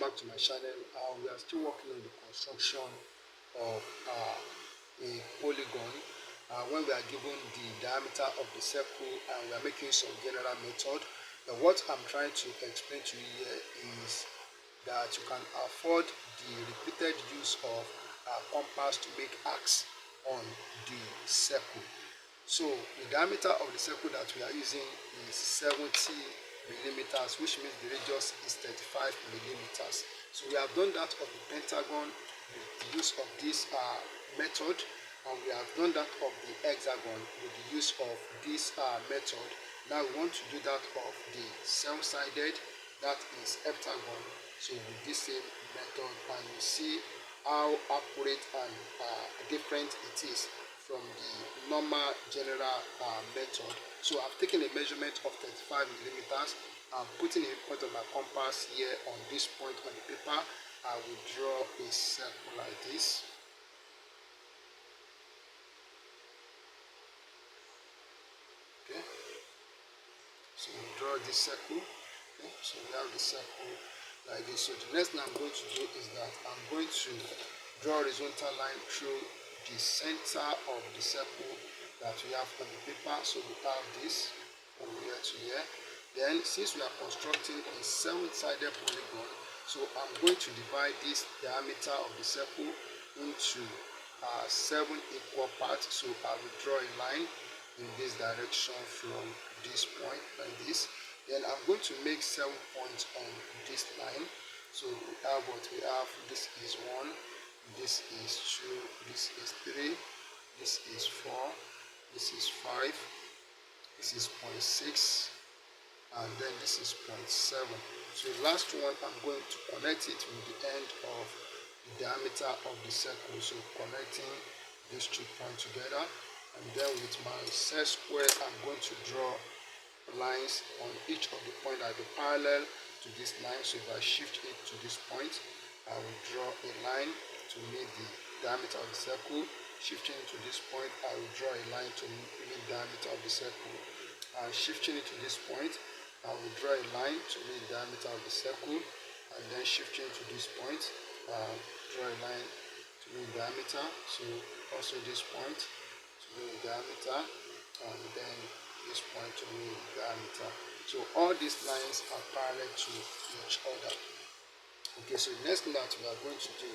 back to my channel. We are still working on the construction of a polygon when we are given the diameter of the circle and we are making some general method. But what I'm trying to explain to you here is that you can afford the repeated use of compass to make arcs on the circle. So the diameter of the circle that we are using is 70 millimeters, which means the radius is 35 millimeters. So we have done that of the pentagon with the use of this method, and we have done that of the hexagon with the use of this method. Now we want to do that of the self-sided, that is heptagon, so with this same method, and you see how accurate and different it is from the normal general method. So I've taken a measurement of 35 millimeters. I'm putting a point of my compass here on this point on the paper. I will draw a circle like this. Okay, so we draw this circle. Okay, so we have the circle like this. So the next thing I'm going to do is that I'm going to draw a horizontal line through the center of the circle that we have on the paper. So we have this from here to here. Then since we are constructing a 7-sided polygon, so I'm going to divide this diameter of the circle into 7 equal parts. So I will draw a line in this direction from this point like this. Then I'm going to make 7 points on this line. So we have what we have. This is 1, this is 2, this is 3, this is 4, this is 5, this is 0.6, and then this is 0.7. So the last one, I'm going to connect it with the end of the diameter of the circle. So connecting these 2 points together, and then with my set square, I'm going to draw lines on each of the points that are parallel to this line. So if I shift it to this point, I will draw a line to meet the diameter of the circle. Shifting to this point, I will draw a line to meet the diameter of the circle. And shifting it to this point, I will draw a line to meet the diameter of the circle. And then shifting to this point, draw a line to meet the diameter. So also this point to meet the diameter, and then this point to meet the diameter. So all these lines are parallel to each other. Okay, so the next thing that we are going to do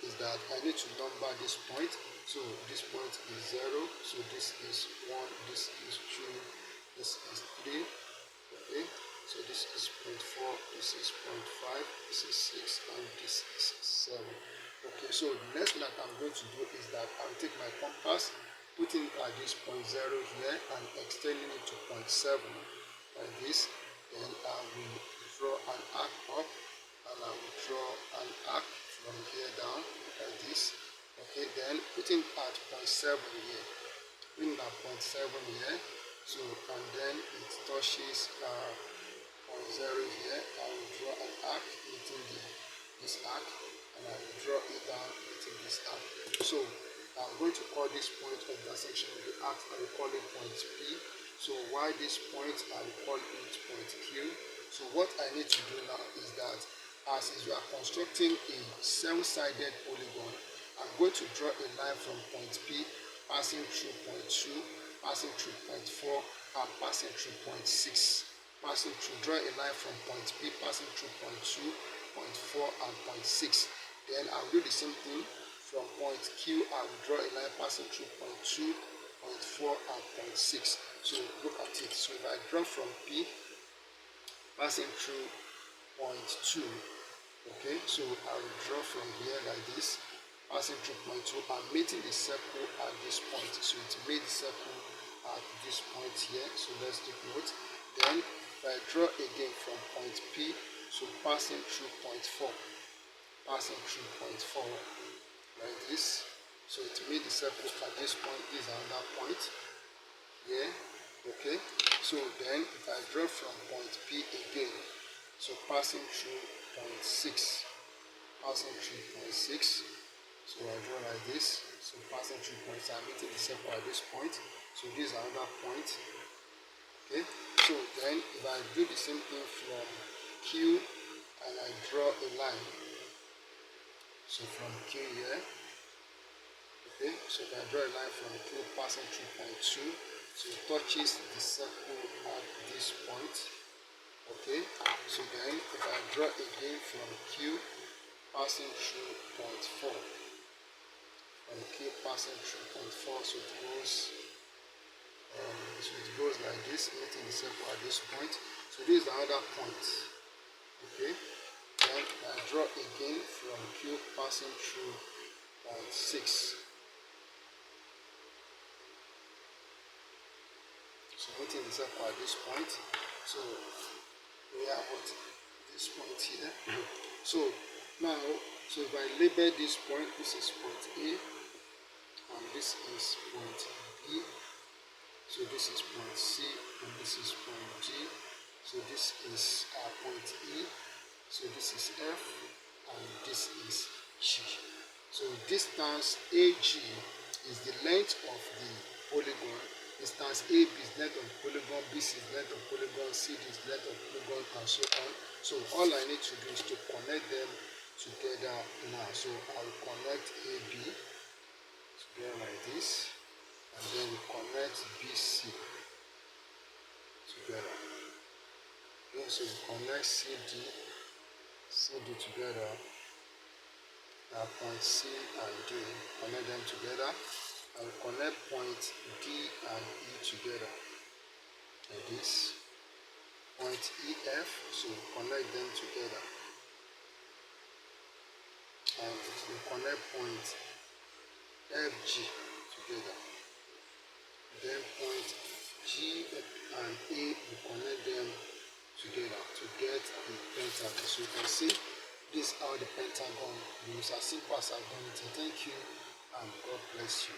is that I need to number this point. So this point is 0, so this is 1, this is 2, this is 3. Okay, so this is 0.4, this is 0.5, this is 6, and this is 7. Okay, so the next thing that I'm going to do is that I'll take my compass, putting it at this point 0 here, and extending it to 0.7 like this. Then I will draw an arc up, and I will draw an arc from here down like this. Okay, then putting at 0.7 here, putting at 0.7 here. So and then it touches 0.0 here. I will draw an arc meeting this arc, and I will draw it down meeting this arc. So I'm going to call this point of intersection of the arc, I will call it point P. So while this point, I will call it point Q. So what I need to do now is that as we are constructing a 7-sided polygon, I'm going to draw a line from point P, passing through point 2, passing through point 4, and passing through point 6. Draw a line from point P, passing through point 2, point 4, and point 6. Then I'll do the same thing from point Q. I will draw a line passing through point 2, point 4, and point 6. So look at it. So if I draw from P, passing through point 2, okay, so I will draw from here like this, passing through point 2 and meeting the circle at this point. So it made the circle at this point here. So let's take note. Then if I draw again from point P, so passing through point 4, like this. So it made the circle at this point. This is another point here. Okay, so then if I draw from point P again, so passing through point 6, so I draw like this. So passing through points, I'm meeting the circle at this point. So this is another point. Okay, so then if I do the same thing from Q, I and I draw a line. So from Q here, okay, so if I draw a line from Q passing through point 2, so it touches the circle at this point. Okay, so then if I draw again from Q passing through point 4, from Q passing through point 4, so it goes like this, meeting the circle at this point. So this is another point. Okay, then I draw again from Q passing through point 6. So meeting the circle at this point. So we have what? This point here. So now, so if I label this point, this is point A, and this is point B. So this is point C, and this is point G. So this is point E. So this is F, and this is G. So distance AG is the length of the polygon. Distance AB is length of the polygon, BC is length of polygon, CD is length of polygon, and so on. So all I need to do is to connect them together now. So I'll connect AB together like this, and then we connect BC together. Okay, so we connect CD together. Now point C and D, connect them together. I will connect point D and E together like this. Point EF, so connect them together. And we connect point FG together. Then point G and A, we connect them together to get the pentagon. So you can see this is how the pentagon moves, as simple as I've done it. Thank you and God bless you.